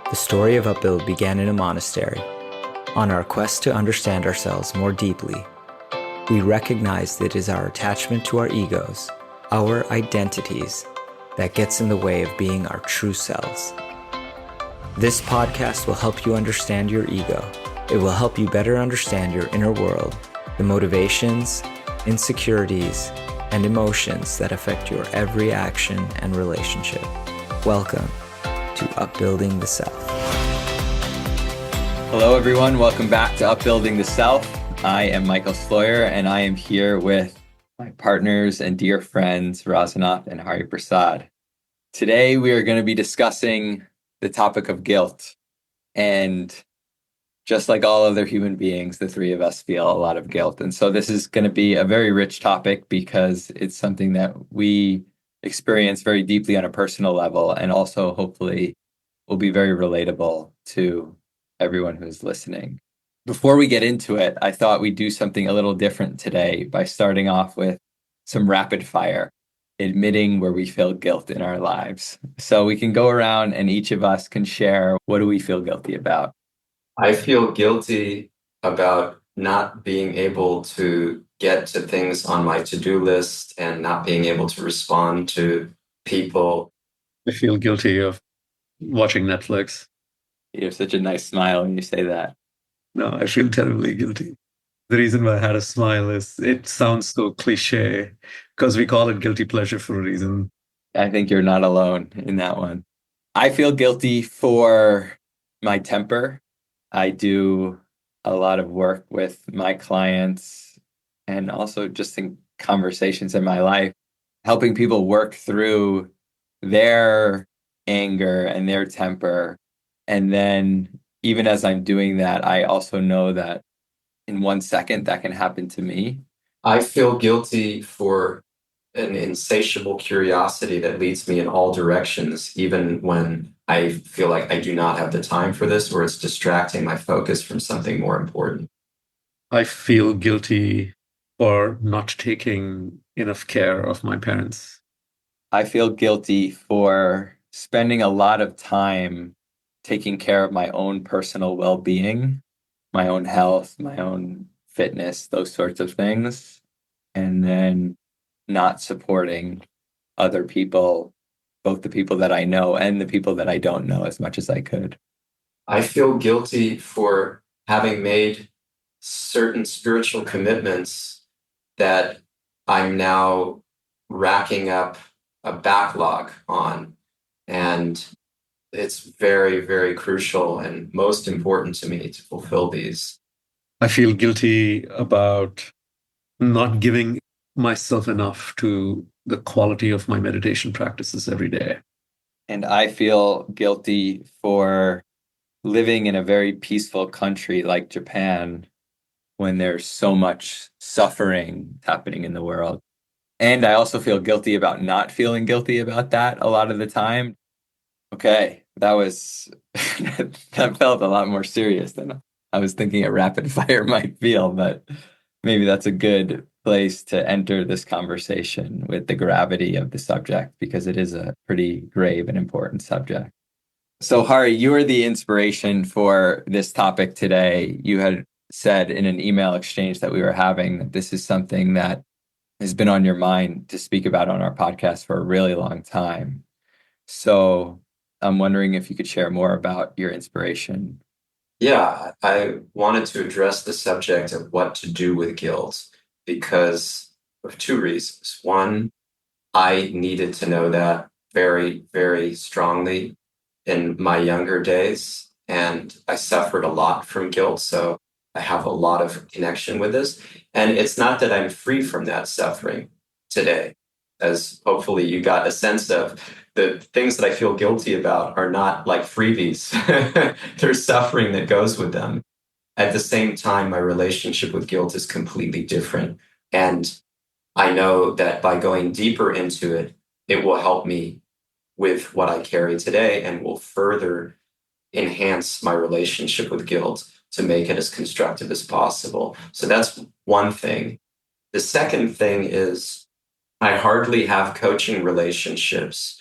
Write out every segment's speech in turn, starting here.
The story of Upbuild began in a monastery. On our quest to understand ourselves more deeply, we recognize that it is our attachment to our egos, our identities, that gets in the way of being our true selves. This podcast will help you understand your ego. It will help you better understand your inner world, the motivations, insecurities, and emotions that affect your every action and relationship. Welcome to Upbuilding the Self. Hello, everyone. Welcome back to Upbuilding the Self. I am Michael Sloyer, and I am here with my partners and dear friends, Rasanath and Hari Prasada. Today, we are going to be discussing the topic of guilt. And just like all other human beings, the three of us feel a lot of guilt. And so this is going to be a very rich topic because it's something that we experience very deeply on a personal level, and also hopefully will be very relatable to everyone who's listening. Before we get into it, I thought we'd do something a little different today by starting off with some rapid fire, admitting where we feel guilt in our lives. So we can go around and each of us can share, what do we feel guilty about? I feel guilty about not being able to get to things on my to-do list and not being able to respond to people. I feel guilty of watching Netflix. You have such a nice smile when you say that. No, I feel terribly guilty. The reason why I had a smile is it sounds so cliche because we call it guilty pleasure for a reason. I think you're not alone in that one. I feel guilty for my temper. I do a lot of work with my clients and also just in conversations in my life, helping people work through their anger and their temper. And then even as I'm doing that, I also know that in 1 second that can happen to me. I feel guilty for an insatiable curiosity that leads me in all directions, even when I feel like I do not have the time for this, or it's distracting my focus from something more important. I feel guilty for not taking enough care of my parents. I feel guilty for spending a lot of time taking care of my own personal well-being, my own health, my own fitness, those sorts of things, and then not supporting other people, both the people that I know and the people that I don't know, as much as I could. I feel guilty for having made certain spiritual commitments that I'm now racking up a backlog on. And it's very, very crucial and most important to me to fulfill these. I feel guilty about not giving myself enough to the quality of my meditation practices every day. And I feel guilty for living in a very peaceful country like Japan when there's so much suffering happening in the world. And I also feel guilty about not feeling guilty about that a lot of the time. Okay, that was, that felt a lot more serious than I was thinking a rapid fire might feel, but maybe that's a good place to enter this conversation with the gravity of the subject, because it is a pretty grave and important subject. So Hari, you are the inspiration for this topic today. You had said in an email exchange that we were having that this is something that has been on your mind to speak about on our podcast for a really long time. So I'm wondering if you could share more about your inspiration. Yeah, I wanted to address the subject of what to do with guilt because of two reasons. One, I needed to know that very, very strongly in my younger days, and I suffered a lot from guilt, so I have a lot of connection with this. And it's not that I'm free from that suffering today, as hopefully you got a sense of. The things that I feel guilty about are not like freebies. There's suffering that goes with them. At the same time, my relationship with guilt is completely different. And I know that by going deeper into it, it will help me with what I carry today and will further enhance my relationship with guilt to make it as constructive as possible. So that's one thing. The second thing is I hardly have coaching relationships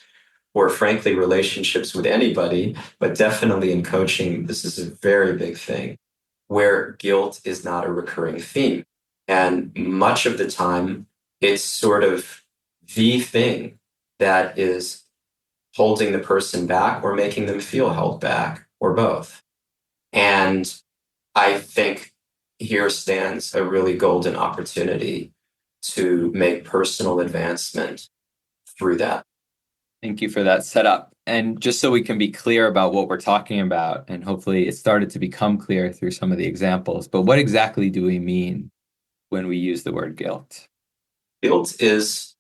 or frankly, relationships with anybody, but definitely in coaching, this is a very big thing where guilt is not a recurring theme. And much of the time, it's sort of the thing that is holding the person back or making them feel held back, or both. And I think here stands a really golden opportunity to make personal advancement through that. Thank you for that setup. And just so we can be clear about what we're talking about, and hopefully it started to become clear through some of the examples, but what exactly do we mean when we use the word guilt? Guilt is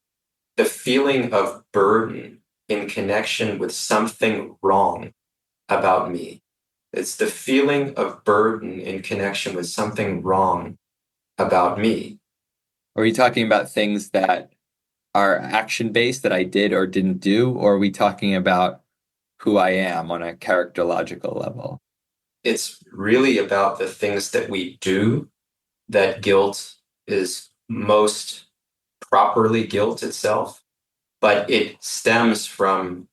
the feeling of burden in connection with something wrong about me. It's the feeling of burden in connection with something wrong about me. Are we talking about things that are action-based that I did or didn't do, or are we talking about who I am on a characterological level? It's really about the things that we do that guilt is most properly guilt itself, but it stems from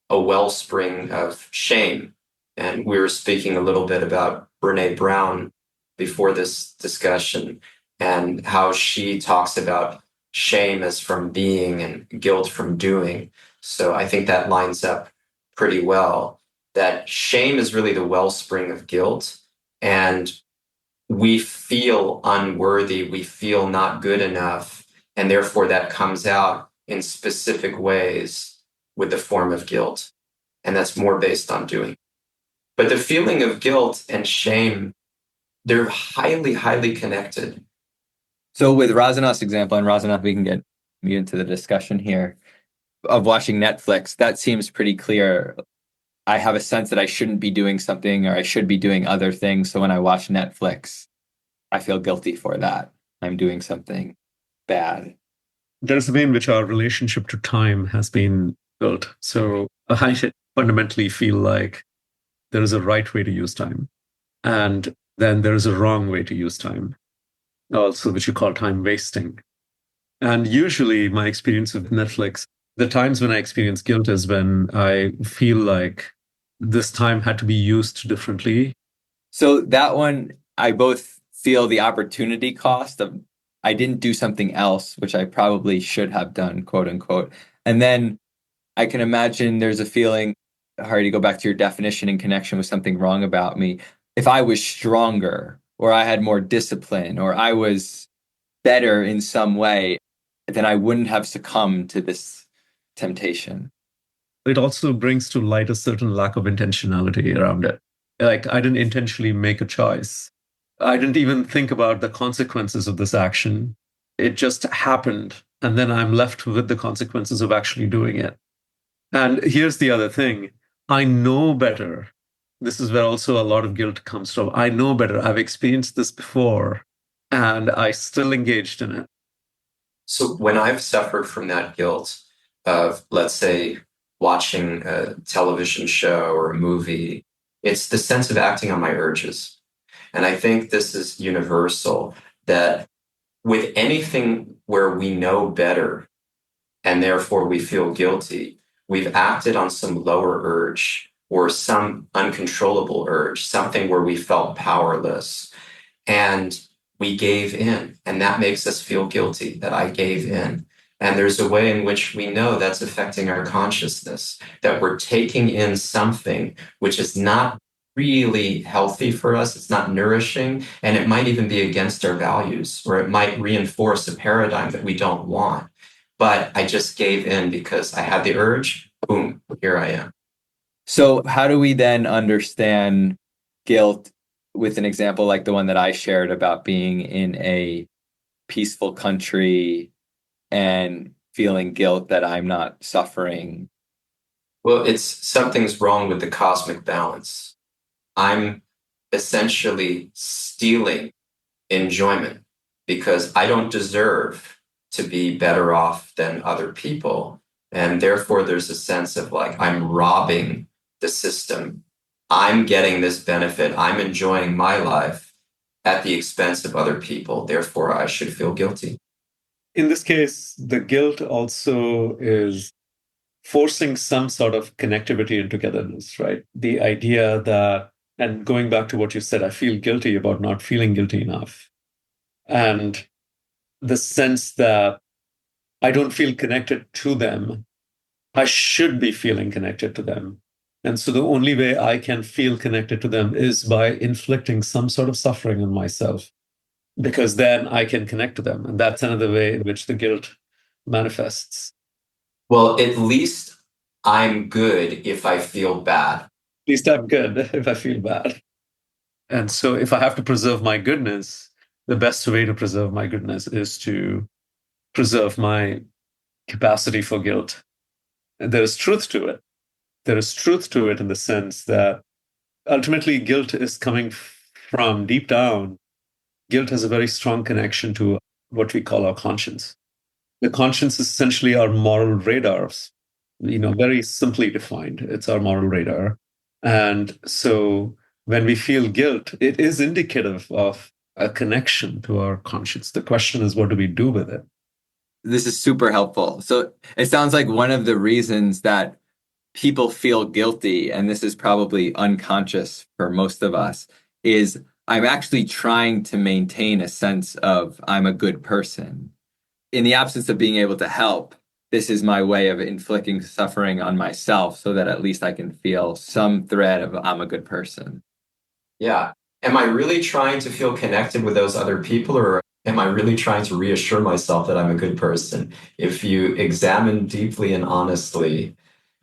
a wellspring of shame. And we were speaking a little bit about Brene Brown before this discussion and how she talks about shame as from being and guilt from doing. So I think that lines up pretty well, that shame is really the wellspring of guilt. And we feel unworthy, we feel not good enough, and therefore that comes out in specific ways with the form of guilt. And that's more based on doing. But the feeling of guilt and shame, they're highly, highly connected. So with Rasanath's example, and Rasanath, we can get you into the discussion here, of watching Netflix, that seems pretty clear. I have a sense that I shouldn't be doing something or I should be doing other things. So when I watch Netflix, I feel guilty for that. I'm doing something bad. There's a way in which our relationship to time has been built. So I fundamentally feel like there is a right way to use time. And then there is a wrong way to use time, also, which you call time wasting. And usually my experience with Netflix, the times when I experience guilt is when I feel like this time had to be used differently. So that one, I both feel the opportunity cost of I didn't do something else, which I probably should have done, quote unquote. And then I can imagine there's a feeling, Hari, to go back to your definition in connection with something wrong about me. If I was stronger or I had more discipline or I was better in some way, then I wouldn't have succumbed to this temptation. It also brings to light a certain lack of intentionality around it. Like, I didn't intentionally make a choice. I didn't even think about the consequences of this action. It just happened. And then I'm left with the consequences of actually doing it. And here's the other thing. I know better. This is where also a lot of guilt comes from. I know better. I've experienced this before, and I still engaged in it. So when I've suffered from that guilt of, let's say, watching a television show or a movie, it's the sense of acting on my urges. And I think this is universal, that with anything where we know better and therefore we feel guilty, we've acted on some lower urge or some uncontrollable urge, something where we felt powerless. And we gave in, and that makes us feel guilty that I gave in. And there's a way in which we know that's affecting our consciousness, that we're taking in something which is not really healthy for us, it's not nourishing, and it might even be against our values, or it might reinforce a paradigm that we don't want. But I just gave in because I had the urge, boom, here I am. So how do we then understand guilt with an example like the one that I shared about being in a peaceful country and feeling guilt that I'm not suffering? Well, it's something's wrong with the cosmic balance. I'm essentially stealing enjoyment because I don't deserve to be better off than other people. And therefore, there's a sense of like, I'm robbing the system. I'm getting this benefit. I'm enjoying my life at the expense of other people. Therefore, I should feel guilty. In this case, the guilt also is forcing some sort of connectivity and togetherness, right? The idea that, and going back to what you said, I feel guilty about not feeling guilty enough. And the sense that I don't feel connected to them. I should be feeling connected to them. And so the only way I can feel connected to them is by inflicting some sort of suffering on myself, because then I can connect to them. And that's another way in which the guilt manifests. Well, at least I'm good if I feel bad. At least I'm good if I feel bad. And so if I have to preserve my goodness, the best way to preserve my goodness is to preserve my capacity for guilt. And there is truth to it. There is truth to it in the sense that ultimately guilt is coming from deep down. Guilt has a very strong connection to what we call our conscience. The conscience is essentially our moral radars, very simply defined. It's our moral radar. And so when we feel guilt, it is indicative of a connection to our conscience. The question is, what do we do with it? This is super helpful. So it sounds like one of the reasons that people feel guilty, and this is probably unconscious for most of us, is I'm actually trying to maintain a sense of I'm a good person. In the absence of being able to help, this is my way of inflicting suffering on myself so that at least I can feel some thread of I'm a good person. Yeah. Am I really trying to feel connected with those other people, or am I really trying to reassure myself that I'm a good person? If you examine deeply and honestly,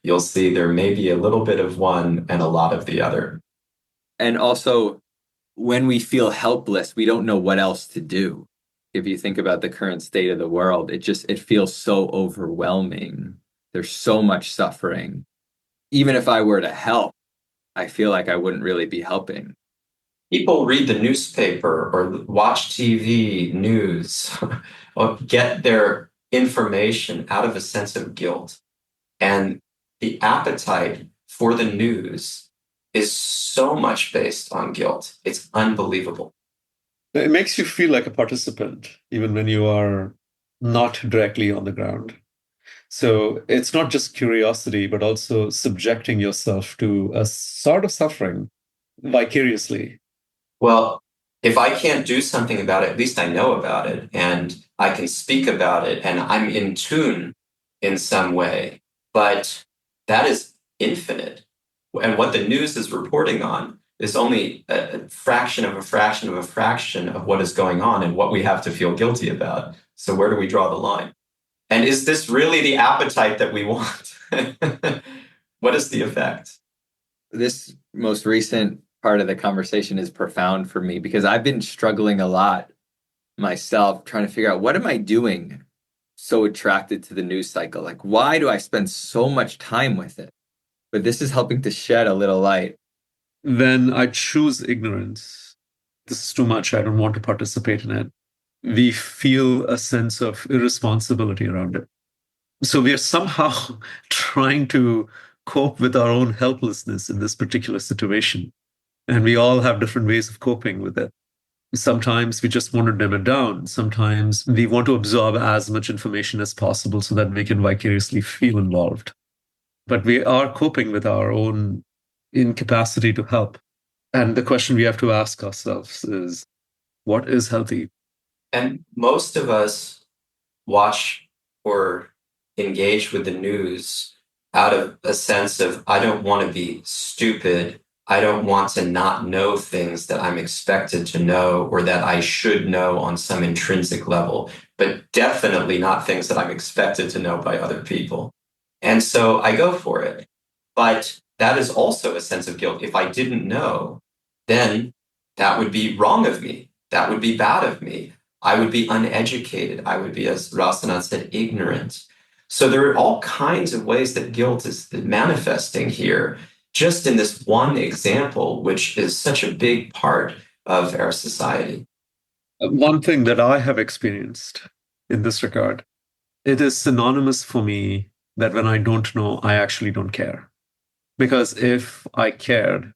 you'll see there may be a little bit of one and a lot of the other. And also, when we feel helpless, we don't know what else to do. If you think about the current state of the world, it feels so overwhelming. There's so much suffering. Even if I were to help, I feel like I wouldn't really be helping. People read the newspaper or watch TV news or get their information out of a sense of guilt. And the appetite for the news is so much based on guilt. It's unbelievable. It makes you feel like a participant, even when you are not directly on the ground. So it's not just curiosity, but also subjecting yourself to a sort of suffering vicariously. Well, if I can't do something about it, at least I know about it and I can speak about it and I'm in tune in some way. But that is infinite. And what the news is reporting on is only a fraction of a fraction of a fraction of what is going on and what we have to feel guilty about. So where do we draw the line? And is this really the appetite that we want? What is the effect? This most recent part of the conversation is profound for me because I've been struggling a lot myself, trying to figure out what am I doing so attracted to the news cycle? Like, why do I spend so much time with it? But this is helping to shed a little light. Then I choose ignorance. This is too much. I don't want to participate in it. We feel a sense of irresponsibility around it. So we are somehow trying to cope with our own helplessness in this particular situation. And we all have different ways of coping with it. Sometimes we just want to dim it down. Sometimes we want to absorb as much information as possible so that we can vicariously feel involved. But we are coping with our own incapacity to help. And the question we have to ask ourselves is, what is healthy? And most of us watch or engage with the news out of a sense of, I don't want to be stupid. I don't want to not know things that I'm expected to know or that I should know on some intrinsic level, but definitely not things that I'm expected to know by other people. And so I go for it. But that is also a sense of guilt. If I didn't know, then that would be wrong of me. That would be bad of me. I would be uneducated. I would be, as Rasanath said, ignorant. So there are all kinds of ways that guilt is manifesting here, just in this one example, which is such a big part of our society. One thing that I have experienced in this regard, it is synonymous for me that when I don't know, I actually don't care. Because if I cared,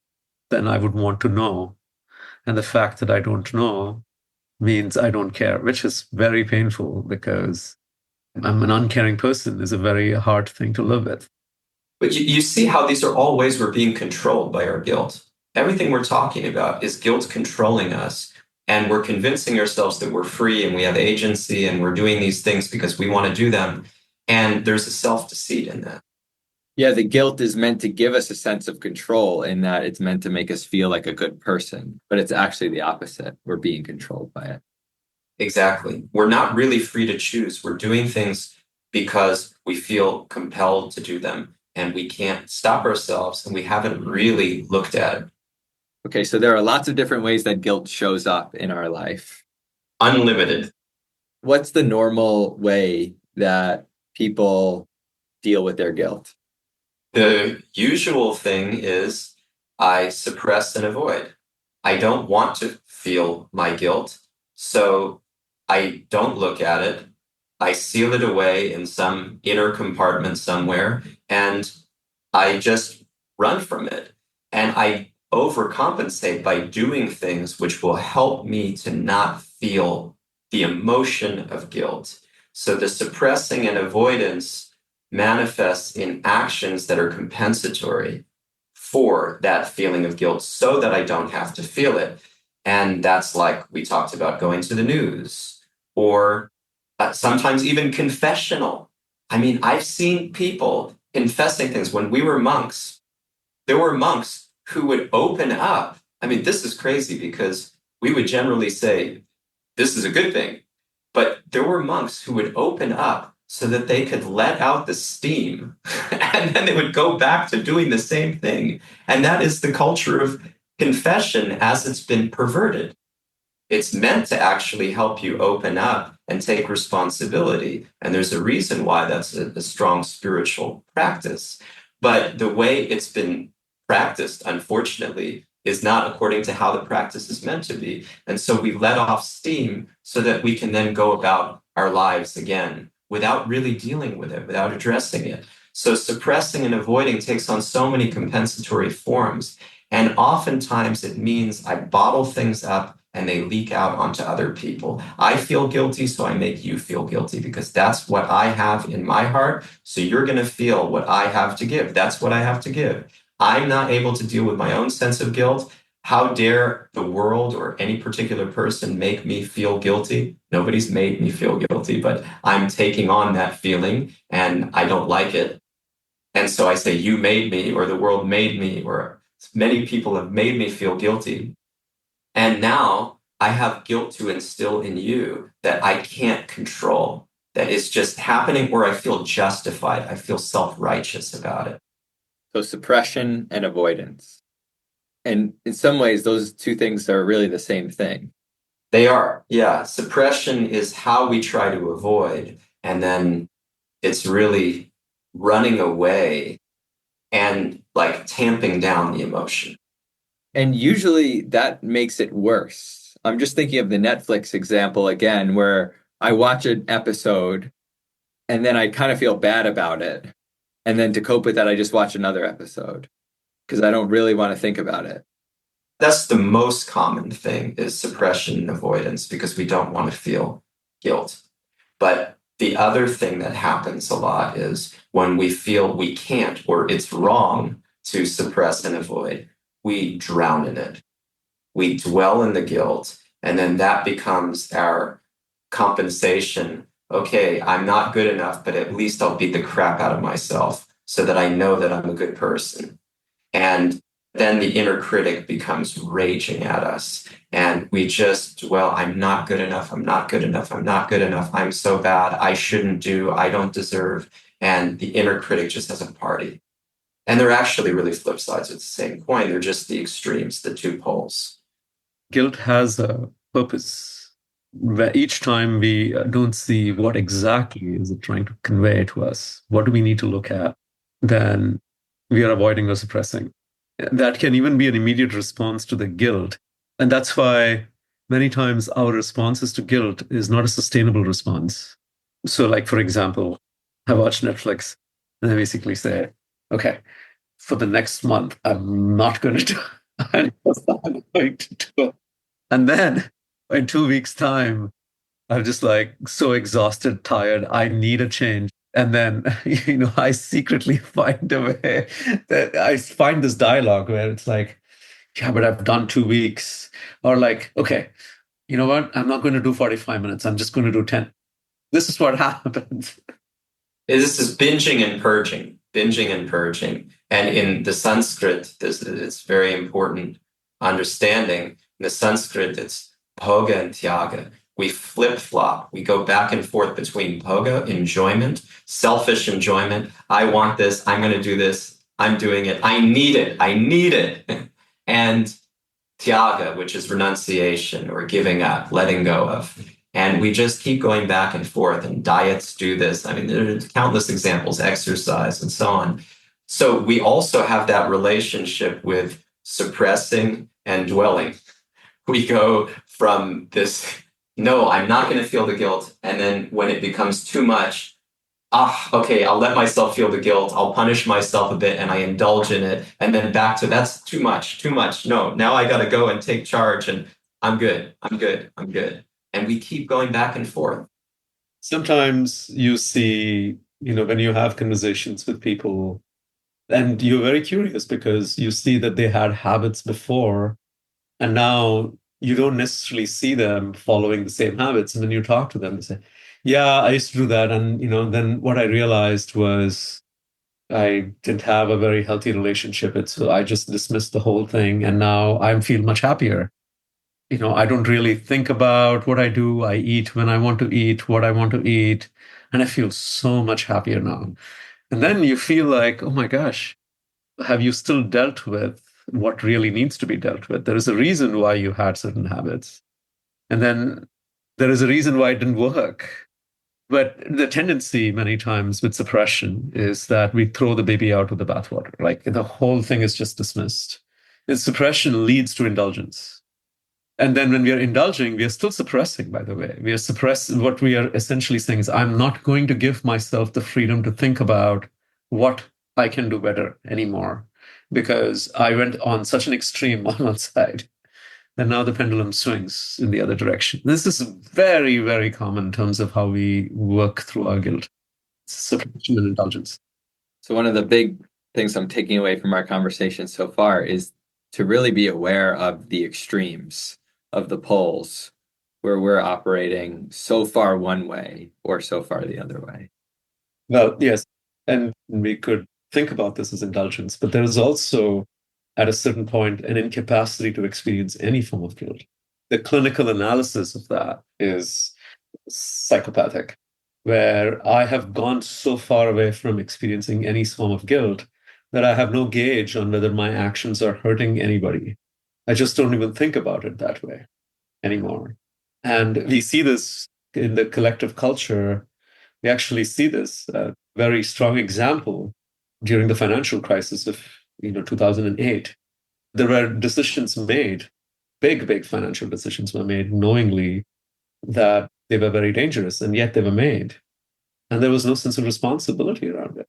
then I would want to know. And the fact that I don't know means I don't care, which is very painful because I'm an uncaring person is a very hard thing to live with. But you see how these are all ways we're being controlled by our guilt. Everything we're talking about is guilt controlling us. And we're convincing ourselves that we're free and we have agency and we're doing these things because we want to do them. And there's a self-deceit in that. Yeah, the guilt is meant to give us a sense of control in that it's meant to make us feel like a good person, but it's actually the opposite. We're being controlled by it. Exactly. We're not really free to choose. We're doing things because we feel compelled to do them and we can't stop ourselves and we haven't really looked at it. Okay, so there are lots of different ways that guilt shows up in our life. Unlimited. What's the normal way that people deal with their guilt? The usual thing is I suppress and avoid. I don't want to feel my guilt, so I don't look at it. I seal it away in some inner compartment somewhere, and I just run from it. And I overcompensate by doing things which will help me to not feel the emotion of guilt. So the suppressing and avoidance manifests in actions that are compensatory for that feeling of guilt so that I don't have to feel it. And that's like we talked about going to the news or sometimes even confessional. I mean, I've seen people confessing things. When we were monks, there were monks who would open up. I mean, this is crazy because we would generally say, this is a good thing. But there were monks who would open up so that they could let out the steam and then they would go back to doing the same thing. And that is the culture of confession as it's been perverted. It's meant to actually help you open up and take responsibility. And there's a reason why that's a strong spiritual practice. But the way it's been practiced, unfortunately, is not according to how the practice is meant to be. And so we let off steam so that we can then go about our lives again without really dealing with it, without addressing it. So suppressing and avoiding takes on so many compensatory forms. And oftentimes it means I bottle things up and they leak out onto other people. I feel guilty, so I make you feel guilty because that's what I have in my heart. So you're going to feel what I have to give. That's what I have to give. I'm not able to deal with my own sense of guilt. How dare the world or any particular person make me feel guilty? Nobody's made me feel guilty, but I'm taking on that feeling and I don't like it. And so I say, you made me, or the world made me, or many people have made me feel guilty. And now I have guilt to instill in you that I can't control, that it's just happening, or I feel justified. I feel self-righteous about it. So suppression and avoidance. And in some ways, those two things are really the same thing. They are, yeah. Suppression is how we try to avoid, and then it's really running away and like tamping down the emotion. And usually that makes it worse. I'm just thinking of the Netflix example again, where I watch an episode and then I kind of feel bad about it. And then to cope with that, I just watch another episode because I don't really want to think about it. That's the most common thing is suppression and avoidance because we don't want to feel guilt. But the other thing that happens a lot is when we feel we can't or it's wrong to suppress and avoid, we drown in it. We dwell in the guilt, and then that becomes our compensation. Okay, I'm not good enough, but at least I'll beat the crap out of myself so that I know that I'm a good person. And then the inner critic becomes raging at us. And we just, well, I'm not good enough. I'm not good enough. I'm not good enough. I'm so bad. I shouldn't do. I don't deserve. And the inner critic just has a party. And they're actually really flip sides of the same coin. They're just the extremes, the two poles. Guilt has a purpose. Where each time we don't see what exactly is it trying to convey to us, what do we need to look at, then we are avoiding or suppressing. That can even be an immediate response to the guilt. And that's why many times our responses to guilt is not a sustainable response. So like, for example, I watch Netflix and I basically say, okay, for the next month, I'm not going to do I'm not going to do it. And then in 2 weeks' time, I'm just like so exhausted, tired. I need a change. And then, I secretly find a way that I find this dialogue where it's like, yeah, but I've done 2 weeks. Or like, okay, you know what? I'm not going to do 45 minutes. I'm just going to do 10. This is what happens. This is binging and purging, binging and purging. And in the Sanskrit, it's very important understanding. In the Sanskrit, it's bhoga and tyaga. We flip-flop. We go back and forth between bhoga, enjoyment, selfish enjoyment. I want this. I'm going to do this. I'm doing it. I need it. I need it. And tyaga, which is renunciation or giving up, letting go of. And we just keep going back and forth, and diets do this. I mean, there are countless examples, exercise and so on. So we also have that relationship with suppressing and dwelling. We go from this, no, I'm not going to feel the guilt. And then when it becomes too much, okay, I'll let myself feel the guilt. I'll punish myself a bit and I indulge in it. And then back to that's too much, too much. No, now I got to go and take charge and I'm good. I'm good. I'm good. And we keep going back and forth. Sometimes you see, when you have conversations with people, and you're very curious because you see that they had habits before, and now you don't necessarily see them following the same habits. And when you talk to them, they say, yeah, I used to do that. And, then what I realized was I didn't have a very healthy relationship. So I just dismissed the whole thing. And now I feel much happier. I don't really think about what I do. I eat when I want to eat, what I want to eat. And I feel so much happier now. And then you feel like, oh my gosh, have you still dealt with what really needs to be dealt with? There is a reason why you had certain habits. And then there is a reason why it didn't work. But the tendency many times with suppression is that we throw the baby out with the bathwater. Like the whole thing is just dismissed. And suppression leads to indulgence. And then when we are indulging, we are still suppressing, by the way. We are suppressing. What we are essentially saying is, I'm not going to give myself the freedom to think about what I can do better anymore, because I went on such an extreme on one side. And now the pendulum swings in the other direction. This is very, very common in terms of how we work through our guilt. It's suppression and indulgence. So one of the big things I'm taking away from our conversation so far is to really be aware of the extremes of the poles where we're operating so far one way or so far the other way. Well, yes. And we could think about this as indulgence, but there is also, at a certain point, an incapacity to experience any form of guilt. The clinical analysis of that is psychopathic, where I have gone so far away from experiencing any form of guilt that I have no gauge on whether my actions are hurting anybody. I just don't even think about it that way anymore. And we see this in the collective culture. We actually see this very strong example during the financial crisis of 2008. There were decisions made, big financial decisions were made knowingly that they were very dangerous, and yet they were made. And there was no sense of responsibility around it,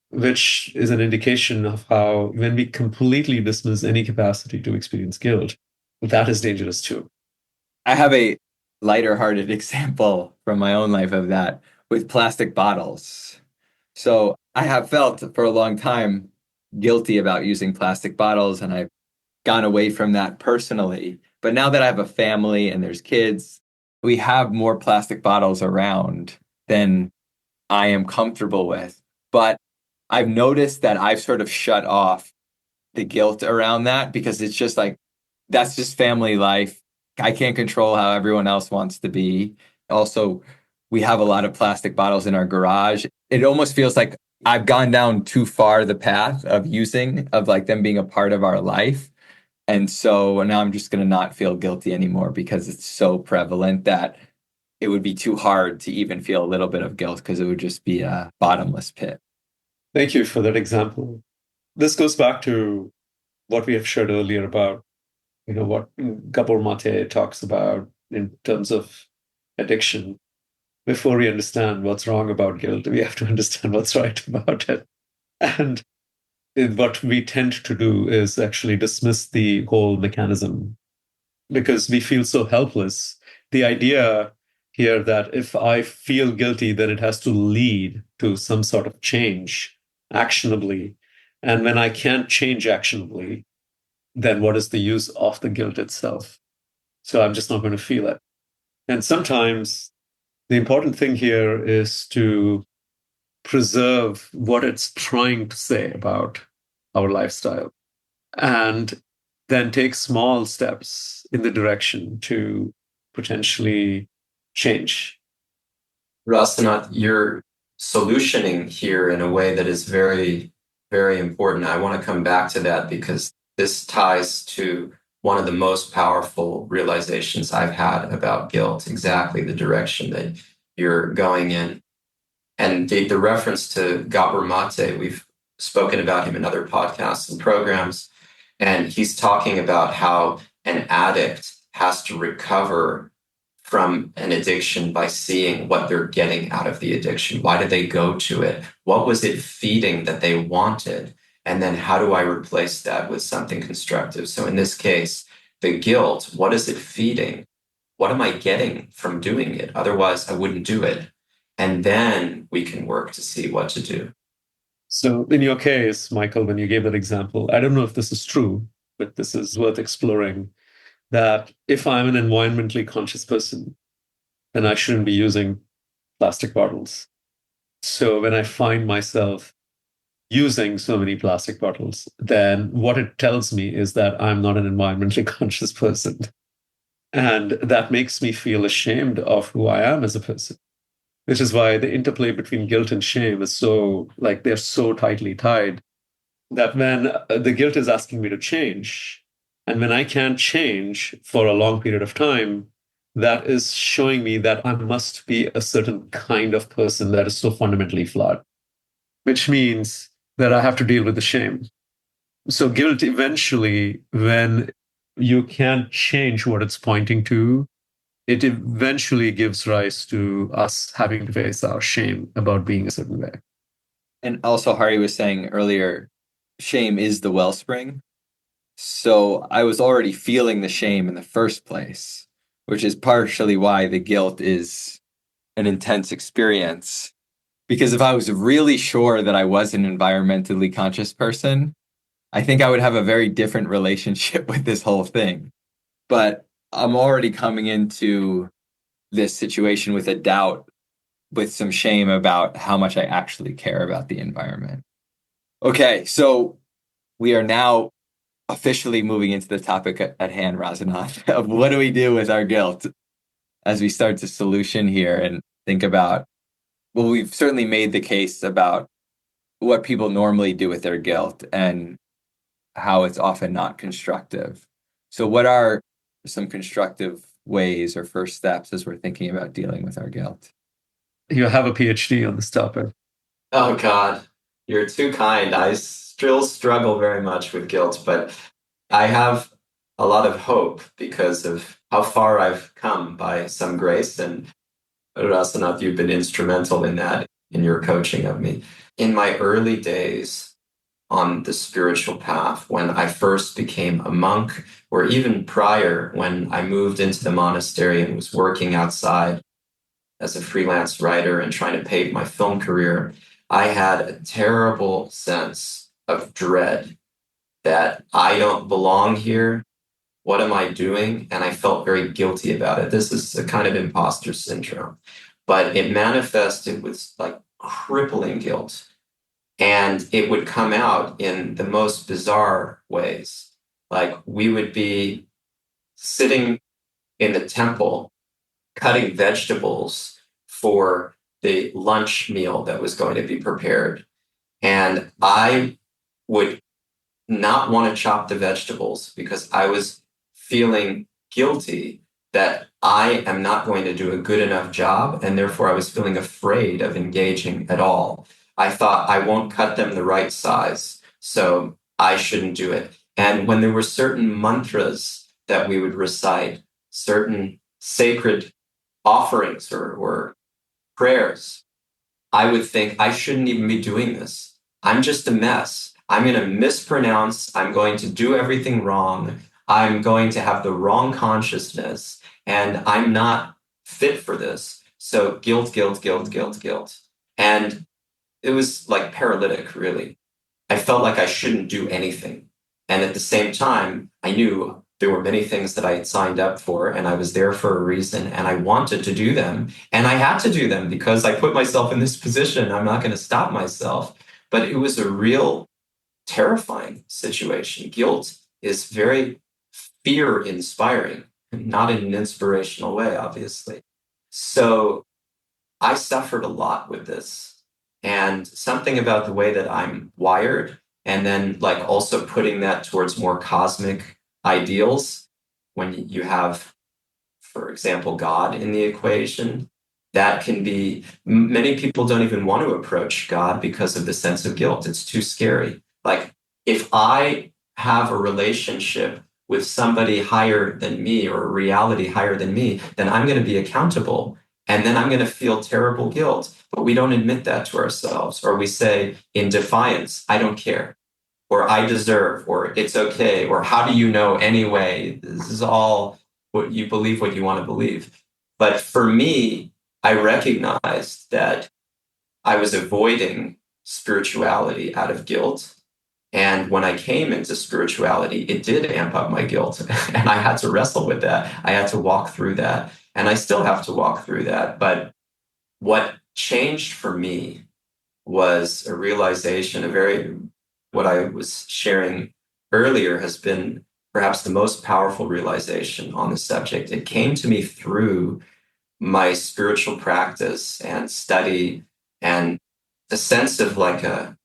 which is an indication of how when we completely dismiss any capacity to experience guilt, that is dangerous too. I have a lighter-hearted example from my own life of that with plastic bottles. So I have felt for a long time guilty about using plastic bottles, and I've gone away from that personally. But now that I have a family and there's kids, we have more plastic bottles around than I am comfortable with. But I've noticed that I've sort of shut off the guilt around that because it's just like, that's just family life. I can't control how everyone else wants to be. Also, we have a lot of plastic bottles in our garage. It almost feels like I've gone down too far the path of like them being a part of our life. And so now I'm just going to not feel guilty anymore because it's so prevalent that it would be too hard to even feel a little bit of guilt because it would just be a bottomless pit. Thank you for that example. This goes back to what we have shared earlier about, what Gabor Mate talks about in terms of addiction. Before we understand what's wrong about guilt, we have to understand what's right about it. And what we tend to do is actually dismiss the whole mechanism because we feel so helpless. The idea here that if I feel guilty, then it has to lead to some sort of change actionably. And when I can't change actionably, then what is the use of the guilt itself? So I'm just not going to feel it. And sometimes the important thing here is to preserve what it's trying to say about our lifestyle and then take small steps in the direction to potentially change. Rasanath, you're solutioning here in a way that is very, very important. I want to come back to that because this ties to one of the most powerful realizations I've had about guilt, exactly the direction that you're going in. And the reference to Gabor Mate, we've spoken about him in other podcasts and programs, and he's talking about how an addict has to recover from an addiction by seeing what they're getting out of the addiction. Why did they go to it? What was it feeding that they wanted? And then how do I replace that with something constructive? So in this case, the guilt, what is it feeding? What am I getting from doing it? Otherwise, I wouldn't do it. And then we can work to see what to do. So in your case, Michael, when you gave that example, I don't know if this is true, but this is worth exploring, that if I'm an environmentally conscious person, then I shouldn't be using plastic bottles. So when I find myself using so many plastic bottles, then what it tells me is that I'm not an environmentally conscious person. And that makes me feel ashamed of who I am as a person, which is why the interplay between guilt and shame is so, like, they're so tightly tied that when the guilt is asking me to change, and when I can't change for a long period of time, that is showing me that I must be a certain kind of person that is so fundamentally flawed, which means that I have to deal with the shame. So guilt eventually, when you can't change what it's pointing to, it eventually gives rise to us having to face our shame about being a certain way. And also, Hari was saying earlier, shame is the wellspring. So I was already feeling the shame in the first place, which is partially why the guilt is an intense experience. Because if I was really sure that I was an environmentally conscious person, I think I would have a very different relationship with this whole thing. But I'm already coming into this situation with a doubt, with some shame about how much I actually care about the environment. Okay, so we are now officially moving into the topic at hand, Rasanath, of what do we do with our guilt as we start to solution here and think about, well, we've certainly made the case about what people normally do with their guilt and how it's often not constructive. So what are some constructive ways or first steps as we're thinking about dealing with our guilt? You have a PhD on this topic. Oh, God, you're too kind. I still struggle very much with guilt, but I have a lot of hope because of how far I've come by some grace. And Rasanath, you've been instrumental in that, in your coaching of me. In my early days on the spiritual path, when I first became a monk, or even prior, when I moved into the monastery and was working outside as a freelance writer and trying to pave my film career, I had a terrible sense of dread that I don't belong here. What am I doing? And I felt very guilty about it. This is a kind of imposter syndrome, but it manifested with like crippling guilt. And it would come out in the most bizarre ways. Like we would be sitting in the temple, cutting vegetables for the lunch meal that was going to be prepared. And I would not want to chop the vegetables because I was feeling guilty that I am not going to do a good enough job. And therefore I was feeling afraid of engaging at all. I thought I won't cut them the right size, so I shouldn't do it. And when there were certain mantras that we would recite, certain sacred offerings or prayers, I would think I shouldn't even be doing this. I'm just a mess. I'm going to mispronounce. I'm going to do everything wrong. I'm going to have the wrong consciousness, and I'm not fit for this. So guilt, guilt, guilt, guilt, guilt. And it was like paralytic, really. I felt like I shouldn't do anything. And at the same time, I knew there were many things that I had signed up for, and I was there for a reason, and I wanted to do them. And I had to do them because I put myself in this position. I'm not going to stop myself. But it was a real terrifying situation. Guilt is very fear inspiring, not in an inspirational way, obviously. So I suffered a lot with this. And something about the way that I'm wired, and then like also putting that towards more cosmic ideals, when you have, for example, God in the equation, that can be, many people don't even want to approach God because of the sense of guilt. It's too scary. Like, if I have a relationship with somebody higher than me or a reality higher than me, then I'm going to be accountable. And then I'm going to feel terrible guilt. But we don't admit that to ourselves. Or we say in defiance, I don't care. Or I deserve. Or it's okay. Or how do you know anyway? This is all what you believe, what you want to believe. But for me, I recognized that I was avoiding spirituality out of guilt. And when I came into spirituality, it did amp up my guilt. And I had to wrestle with that. I had to walk through that. And I still have to walk through that. But what changed for me was a realization, what I was sharing earlier has been perhaps the most powerful realization on the subject. It came to me through my spiritual practice and study, and a sense of like a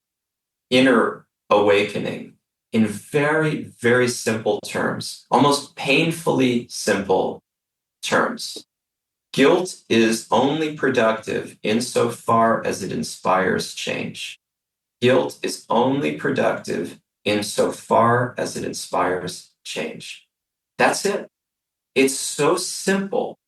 inner awakening in very, very simple terms, almost painfully simple terms. Guilt is only productive insofar as it inspires change. Guilt is only productive insofar as it inspires change. That's it. It's so simple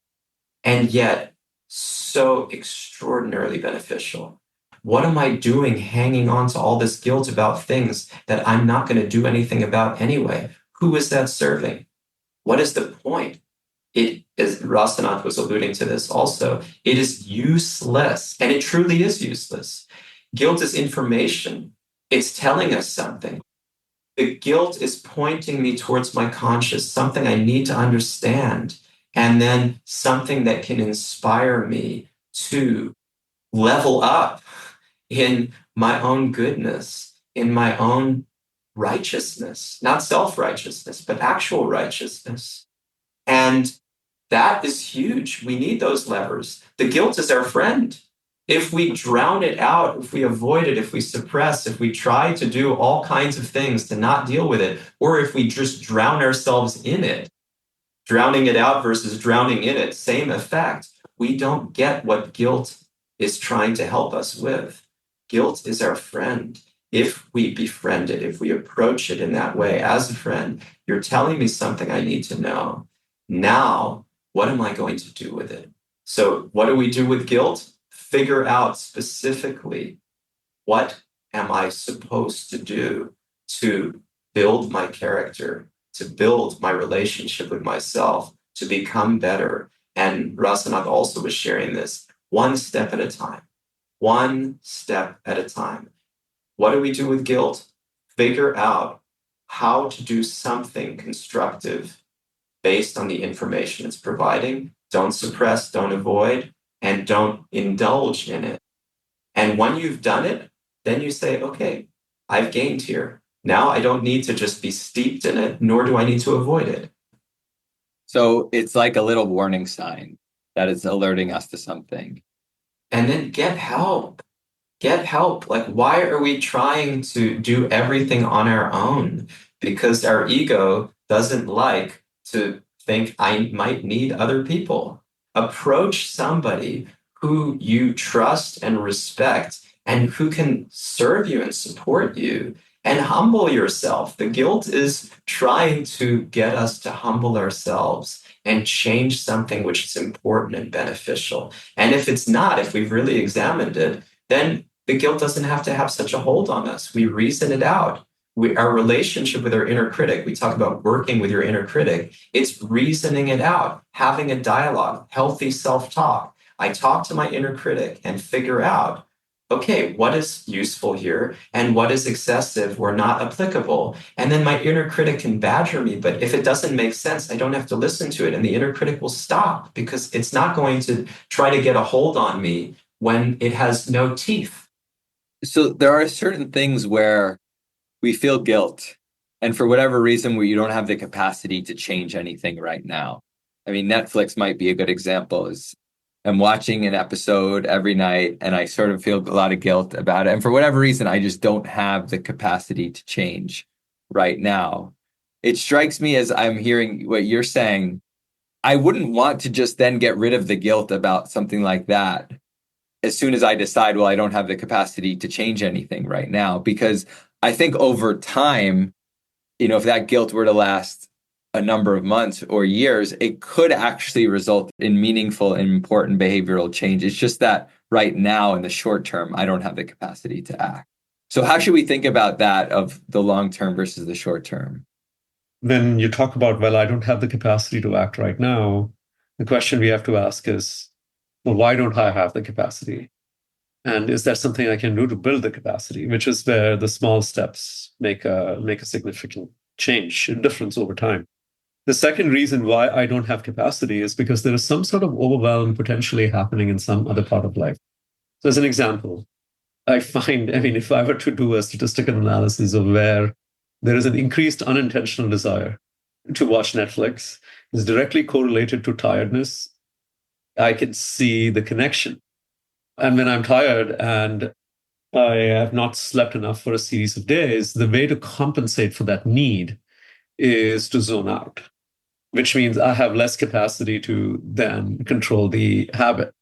and yet so extraordinarily beneficial. What am I doing hanging on to all this guilt about things that I'm not going to do anything about anyway? Who is that serving? What is the point? It is, Rasanath was alluding to this also, it is useless, and it truly is useless. Guilt is information. It's telling us something. The guilt is pointing me towards my conscious, something I need to understand, and then something that can inspire me to level up in my own goodness, in my own righteousness, not self-righteousness, but actual righteousness. And that is huge. We need those levers. The guilt is our friend. If we drown it out, if we avoid it, if we suppress, if we try to do all kinds of things to not deal with it, or if we just drown ourselves in it, drowning it out versus drowning in it, same effect. We don't get what guilt is trying to help us with. Guilt is our friend. If we befriend it, if we approach it in that way as a friend, you're telling me something I need to know. Now, what am I going to do with it? So what do we do with guilt? Figure out specifically, what am I supposed to do to build my character, to build my relationship with myself, to become better. And Rasanath also was sharing this, one step at a time. One step at a time. What do we do with guilt? Figure out how to do something constructive based on the information it's providing. Don't suppress, don't avoid, and don't indulge in it. And when you've done it, then you say, okay, I've gained here. Now I don't need to just be steeped in it, nor do I need to avoid it. So it's like a little warning sign that is alerting us to something. And then get help. Get help. Like, why are we trying to do everything on our own? Because our ego doesn't like to think I might need other people. Approach somebody who you trust and respect and who can serve you and support you, and humble yourself. The guilt is trying to get us to humble ourselves and change something which is important and beneficial. And if it's not, if we've really examined it, then the guilt doesn't have to have such a hold on us. We reason it out. our relationship with our inner critic, we talk about working with your inner critic, it's reasoning it out, having a dialogue, healthy self-talk. I talk to my inner critic and figure out, okay, what is useful here and what is excessive or not applicable? And then my inner critic can badger me, but if it doesn't make sense, I don't have to listen to it. And the inner critic will stop because it's not going to try to get a hold on me when it has no teeth. So there are certain things where we feel guilt, and for whatever reason, you don't have the capacity to change anything right now. I mean, Netflix might be a good example. Is I'm watching an episode every night, and I sort of feel a lot of guilt about it. And for whatever reason, I just don't have the capacity to change right now. It strikes me as I'm hearing what you're saying. I wouldn't want to just then get rid of the guilt about something like that as soon as I decide, well, I don't have the capacity to change anything right now, because I think over time, if that guilt were to last a number of months or years, it could actually result in meaningful and important behavioral change. It's just that right now in the short term, I don't have the capacity to act. So how should we think about that of the long term versus the short term? When you talk about, well, I don't have the capacity to act right now, the question we have to ask is, well, why don't I have the capacity? And is there something I can do to build the capacity, which is where the small steps make a significant change, a difference over time. The second reason why I don't have capacity is because there is some sort of overwhelm potentially happening in some other part of life. So as an example, if I were to do a statistical analysis of where there is an increased unintentional desire to watch Netflix, is directly correlated to tiredness, I can see the connection. And when I'm tired and I have not slept enough for a series of days, the way to compensate for that need is to zone out, which means I have less capacity to then control the habit.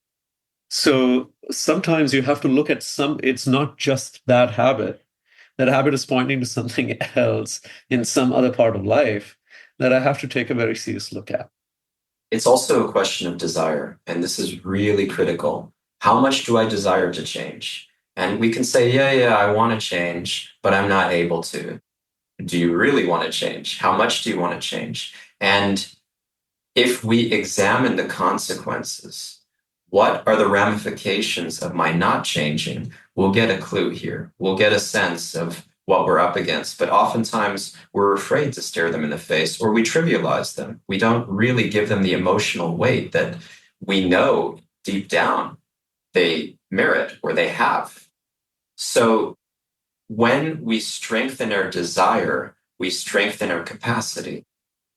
So sometimes you have to look at it's not just that habit. That habit is pointing to something else in some other part of life that I have to take a very serious look at. It's also a question of desire, and this is really critical. How much do I desire to change? And we can say, yeah, I want to change, but I'm not able to. Do you really want to change? How much do you want to change? And if we examine the consequences, what are the ramifications of my not changing? We'll get a clue here. We'll get a sense of what we're up against. But oftentimes we're afraid to stare them in the face, or we trivialize them. We don't really give them the emotional weight that we know deep down they merit or they have. So when we strengthen our desire, we strengthen our capacity.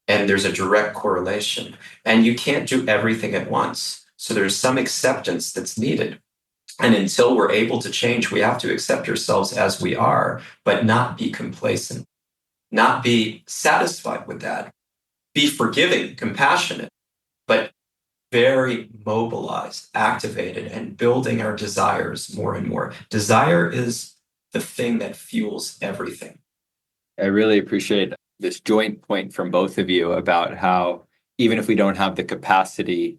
And there's a direct correlation. And you can't do everything at once. So there's some acceptance that's needed. And until we're able to change, we have to accept ourselves as we are, but not be complacent, not be satisfied with that, be forgiving, compassionate, but very mobilized, activated, and building our desires more and more. Desire is the thing that fuels everything. I really appreciate this joint point from both of you about how even if we don't have the capacity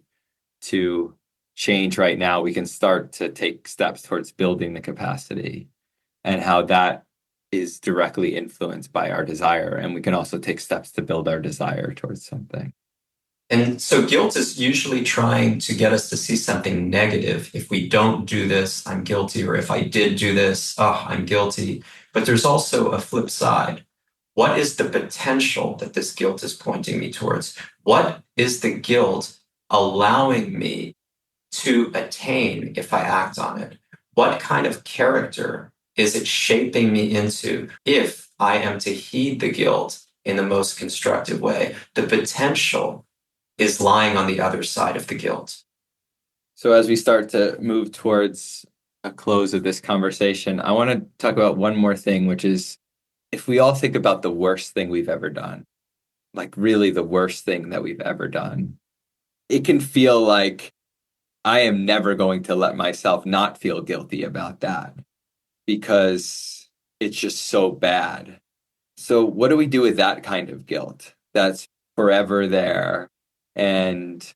to change right now, we can start to take steps towards building the capacity, and how that is directly influenced by our desire. And we can also take steps to build our desire towards something. And so guilt is usually trying to get us to see something negative. If we don't do this, I'm guilty. Or if I did do this, I'm guilty. But there's also a flip side. What is the potential that this guilt is pointing me towards? What is the guilt allowing me to attain if I act on it? What kind of character is it shaping me into if I am to heed the guilt in the most constructive way? The potential is lying on the other side of the guilt. So as we start to move towards a close of this conversation, I want to talk about one more thing, which is if we all think about the worst thing we've ever done, like really the worst thing that we've ever done, it can feel like I am never going to let myself not feel guilty about that because it's just so bad. So what do we do with that kind of guilt that's forever there and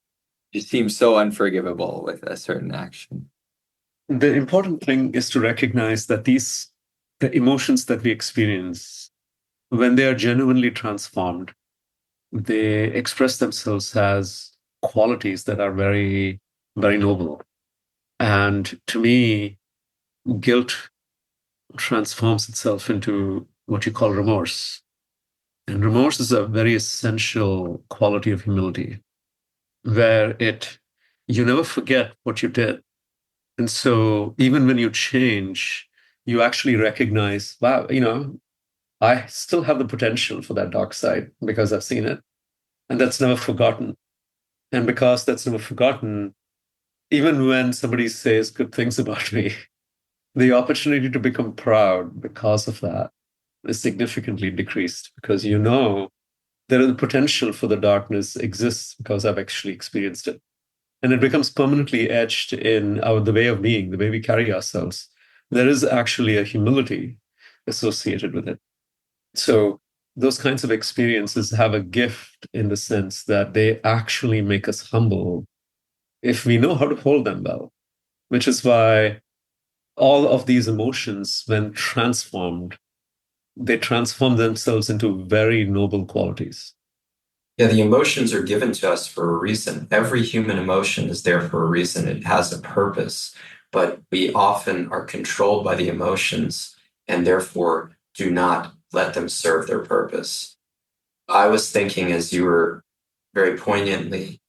just seems so unforgivable with a certain action? The important thing is to recognize that the emotions that we experience when they are genuinely transformed, they express themselves as qualities that are very, very noble. And to me, guilt transforms itself into what you call remorse. And remorse is a very essential quality of humility, where you never forget what you did. And so even when you change, you actually recognize, wow, I still have the potential for that dark side because I've seen it. And that's never forgotten. And because that's never forgotten, even when somebody says good things about me, the opportunity to become proud because of that is significantly decreased because there is the potential for the darkness exists because I've actually experienced it. And it becomes permanently etched in the way of being, the way we carry ourselves. There is actually a humility associated with it. So those kinds of experiences have a gift in the sense that they actually make us humble if we know how to hold them well, which is why all of these emotions, when transformed, they transform themselves into very noble qualities. Yeah, the emotions are given to us for a reason. Every human emotion is there for a reason. It has a purpose, but we often are controlled by the emotions and therefore do not let them serve their purpose. I was thinking as you were very poignantly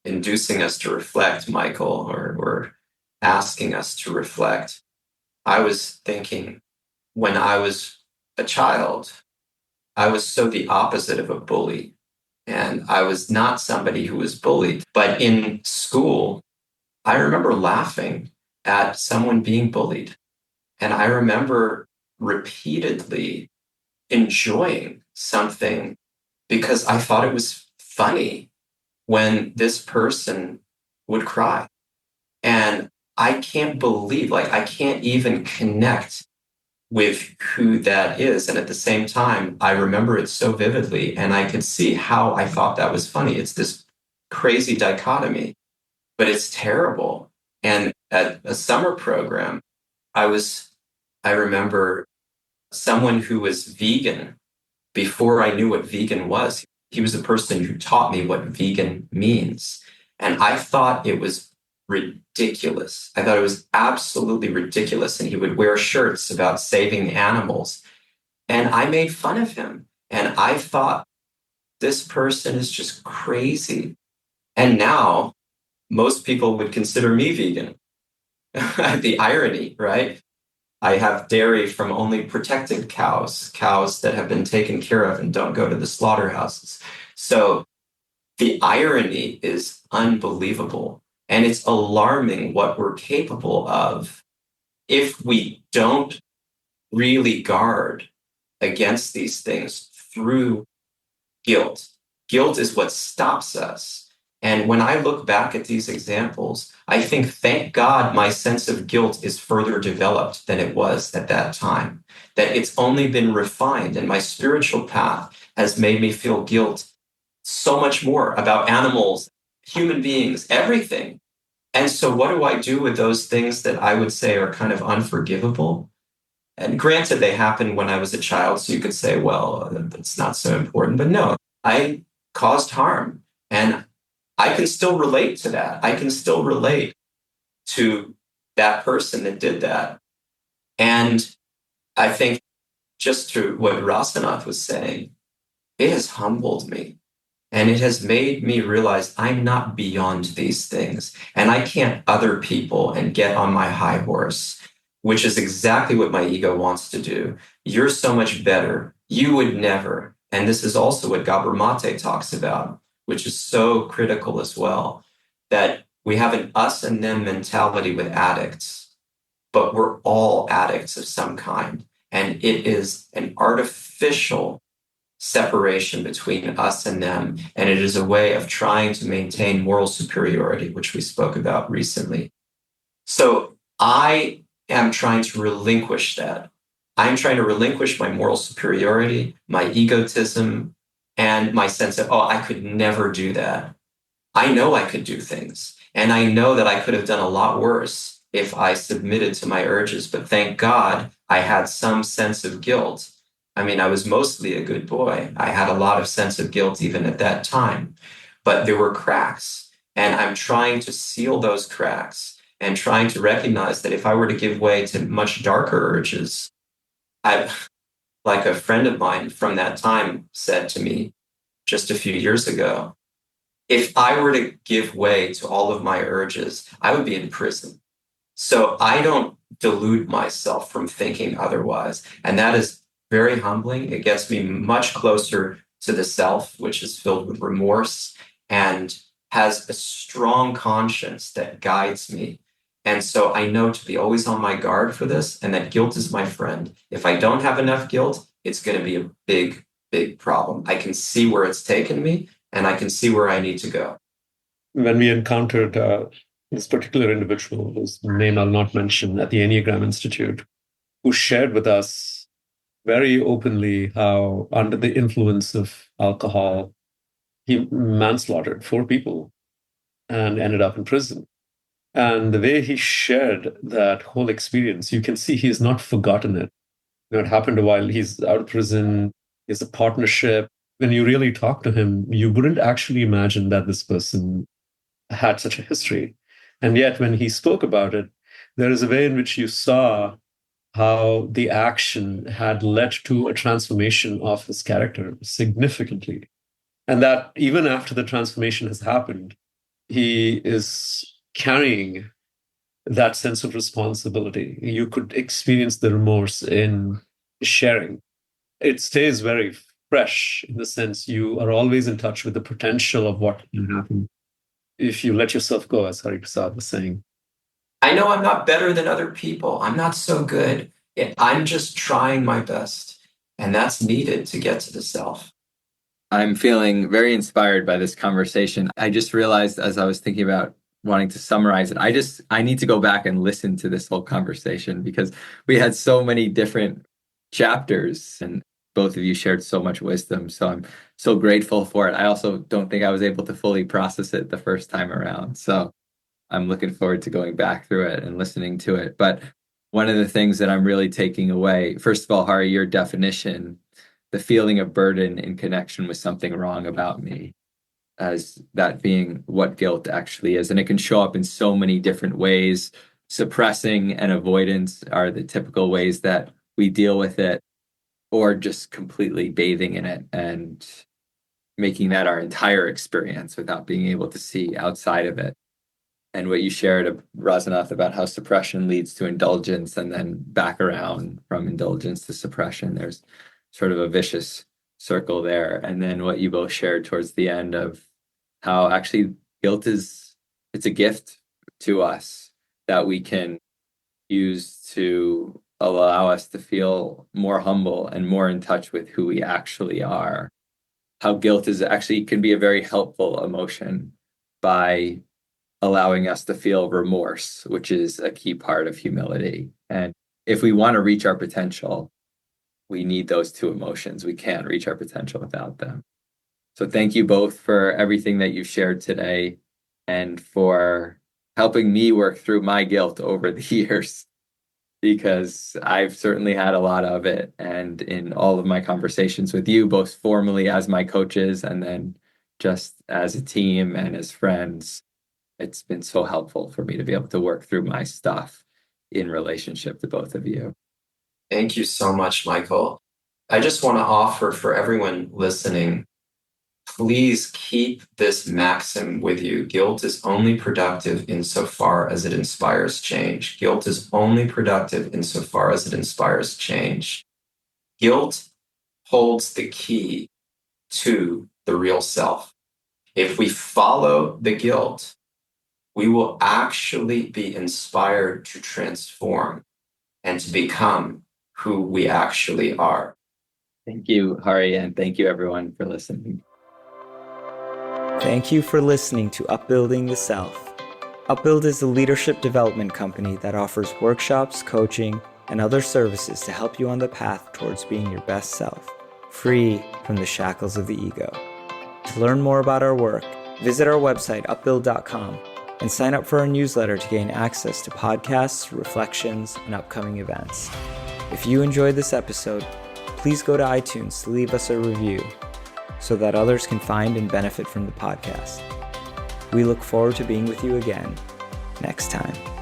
inducing us to reflect, Michael, or asking us to reflect, I was thinking when I was a child, I was so the opposite of a bully. And I was not somebody who was bullied. But in school, I remember laughing at someone being bullied. And I remember repeatedly enjoying something because I thought it was funny when this person would cry. And I can't believe, I can't even connect with who that is. And at the same time, I remember it so vividly and I could see how I thought that was funny. It's this crazy dichotomy, but it's terrible. And at a summer program, I remember someone who was vegan before I knew what vegan was. He was the person who taught me what vegan means. And I thought it was ridiculous. I thought it was absolutely ridiculous. And he would wear shirts about saving animals. And I made fun of him. And I thought, this person is just crazy. And now most people would consider me vegan. The irony, right? I have dairy from only protected cows, cows that have been taken care of and don't go to the slaughterhouses. So the irony is unbelievable. And it's alarming what we're capable of if we don't really guard against these things through guilt. Guilt is what stops us. And when I look back at these examples, I think, thank God my sense of guilt is further developed than it was at that time, that it's only been refined, and my spiritual path has made me feel guilt so much more about animals, human beings, everything. And so what do I do with those things that I would say are kind of unforgivable? And granted, they happened when I was a child, so you could say, well, that's not so important. But no, I caused harm. And I can still relate to that. I can still relate to that person that did that. And I think just to what Rasanath was saying, it has humbled me. And it has made me realize I'm not beyond these things. And I can't other people and get on my high horse, which is exactly what my ego wants to do. You're so much better. You would never. And this is also what Gabor Mate talks about, which is so critical as well, that we have an us and them mentality with addicts, but we're all addicts of some kind. And it is an artificial separation between us and them. And it is a way of trying to maintain moral superiority, which we spoke about recently. So I am trying to relinquish that. I'm trying to relinquish my moral superiority, my egotism, and my sense of, oh, I could never do that. I know I could do things. And I know that I could have done a lot worse if I submitted to my urges. But thank God I had some sense of guilt I mean, I was mostly a good boy. I had a lot of sense of guilt even at that time, but there were cracks. And I'm trying to seal those cracks and trying to recognize that if I were to give way to much darker urges, I, like a friend of mine from that time said to me just a few years ago, if I were to give way to all of my urges, I would be in prison. So I don't delude myself from thinking otherwise. And that is very humbling. It gets me much closer to the self, which is filled with remorse and has a strong conscience that guides me. And so I know to be always on my guard for this, and that guilt is my friend. If I don't have enough guilt, it's going to be a big, big problem. I can see where it's taken me, and I can see where I need to go. When we encountered this particular individual, whose name I'll not mention, at the Enneagram Institute, who shared with us very openly how, under the influence of alcohol, he manslaughtered 4 people and ended up in prison. And the way he shared that whole experience, you can see he's not forgotten it. It happened while he's out of prison. It's a partnership. When you really talk to him, you wouldn't actually imagine that this person had such a history. And yet, when he spoke about it, there is a way in which you saw how the action had led to a transformation of his character significantly. And that even after the transformation has happened, he is carrying that sense of responsibility. You could experience the remorse in sharing. It stays very fresh in the sense you are always in touch with the potential of what can happen if you let yourself go, as Hari Prasada was saying. I know I'm not better than other people. I'm not so good. I'm just trying my best. And that's needed to get to the self. I'm feeling very inspired by this conversation. I just realized as I was thinking about wanting to summarize it, I need to go back and listen to this whole conversation because we had so many different chapters and both of you shared so much wisdom. So I'm so grateful for it. I also don't think I was able to fully process it the first time around. So I'm looking forward to going back through it and listening to it. But one of the things that I'm really taking away, first of all, Hari, your definition, the feeling of burden in connection with something wrong about me, as that being what guilt actually is. And it can show up in so many different ways. Suppressing and avoidance are the typical ways that we deal with it, or just completely bathing in it and making that our entire experience without being able to see outside of it. And what you shared, Rasanath, about how suppression leads to indulgence and then back around from indulgence to suppression. There's sort of a vicious circle there. And then what you both shared towards the end of how actually guilt it's a gift to us that we can use to allow us to feel more humble and more in touch with who we actually are. How guilt is actually can be a very helpful emotion by allowing us to feel remorse, which is a key part of humility. And if we want to reach our potential, we need those two emotions. We can't reach our potential without them. So thank you both for everything that you shared today and for helping me work through my guilt over the years, because I've certainly had a lot of it. And in all of my conversations with you, both formally as my coaches and then just as a team and as friends, it's been so helpful for me to be able to work through my stuff in relationship to both of you. Thank you so much, Michael. I just want to offer for everyone listening, please keep this maxim with you. Guilt is only productive insofar as it inspires change. Guilt is only productive insofar as it inspires change. Guilt holds the key to the real self. If we follow the guilt, we will actually be inspired to transform and to become who we actually are. Thank you, Hari, and thank you everyone for listening. Thank you for listening to Upbuilding the Self. Upbuild is a leadership development company that offers workshops, coaching, and other services to help you on the path towards being your best self, free from the shackles of the ego. To learn more about our work, visit our website, upbuild.com, and sign up for our newsletter to gain access to podcasts, reflections, and upcoming events. If you enjoyed this episode, please go to iTunes to leave us a review so that others can find and benefit from the podcast. We look forward to being with you again next time.